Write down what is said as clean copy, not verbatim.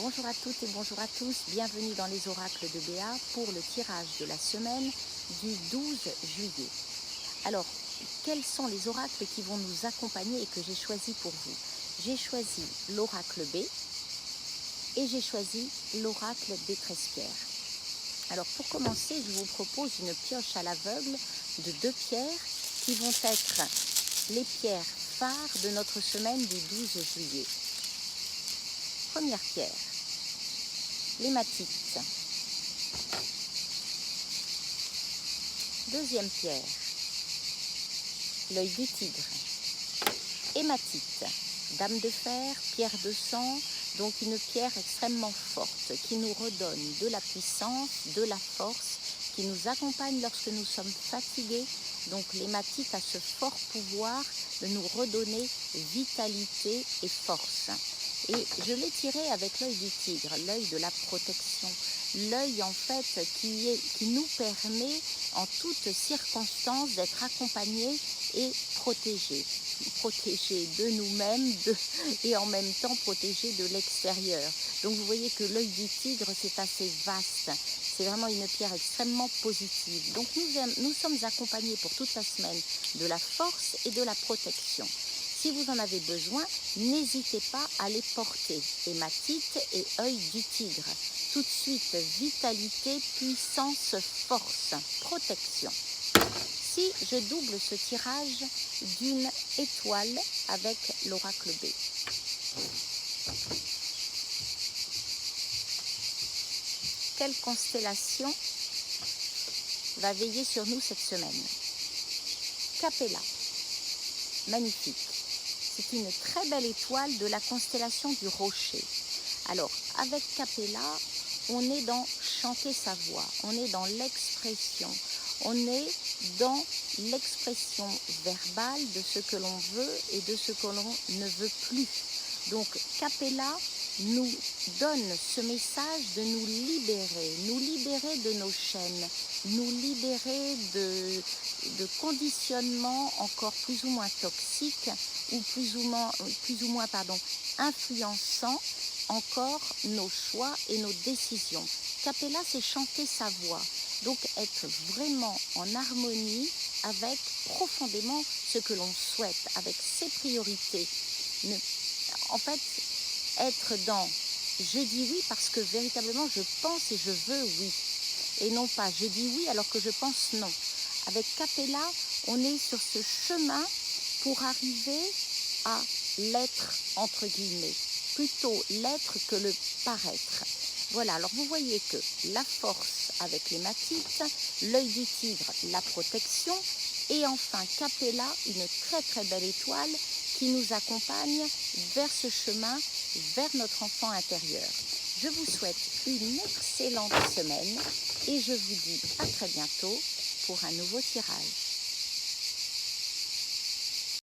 Bonjour à toutes et bonjour à tous, bienvenue dans les oracles de Béa pour le tirage de la semaine du 12 juillet. Alors, quels sont les oracles qui vont nous accompagner et que j'ai choisi pour vous? J'ai choisi l'oracle B et j'ai choisi l'oracle des 13 pierres. Alors pour commencer, je vous propose une pioche à l'aveugle de 2 pierres qui vont être les pierres phares de notre semaine du 12 juillet. Première pierre, l'hématite. Deuxième pierre, l'œil du tigre. Hématite, dame de fer, pierre de sang, donc une pierre extrêmement forte qui nous redonne de la puissance, de la force, qui nous accompagne lorsque nous sommes fatigués. Donc l'hématite a ce fort pouvoir de nous redonner vitalité et force. Et je l'ai tiré avec l'œil du tigre, l'œil de la protection, l'œil en fait qui nous permet en toutes circonstances d'être accompagnés et protégés de nous-mêmes et en même temps protégés de l'extérieur. Donc vous voyez que l'œil du tigre c'est assez vaste, c'est vraiment une pierre extrêmement positive. Donc nous sommes accompagnés pour toute la semaine de la force et de la protection. Si vous en avez besoin, n'hésitez pas à les porter. Hématite et œil du tigre. Tout de suite, vitalité, puissance, force, protection. Si je double ce tirage d'une étoile avec l'oracle B. Quelle constellation va veiller sur nous cette semaine? Capella, magnifique. C'est une très belle étoile de la constellation du Rocher. Alors, avec Capella, on est dans chanter sa voix, on est dans l'expression, on est dans l'expression verbale de ce que l'on veut et de ce que l'on ne veut plus. Donc, Capella nous donne ce message de nous libérer de nos chaînes, nous libérer de conditionnements encore plus ou moins toxiques ou plus ou moins influençant encore nos choix et nos décisions. Capella, c'est chanter sa voix, donc être vraiment en harmonie avec profondément ce que l'on souhaite, avec ses priorités. En fait, être dans « je dis oui parce que véritablement je pense et je veux oui » et non pas « je dis oui alors que je pense non ». Avec Capella, on est sur ce chemin pour arriver à l'être entre guillemets, plutôt l'être que le paraître. Voilà, alors vous voyez que la force avec l'hématite, l'œil du tigre, la protection, et enfin Capella, une très très belle étoile qui nous accompagne vers ce chemin, vers notre enfant intérieur. Je vous souhaite une excellente semaine et je vous dis à très bientôt pour un nouveau tirage.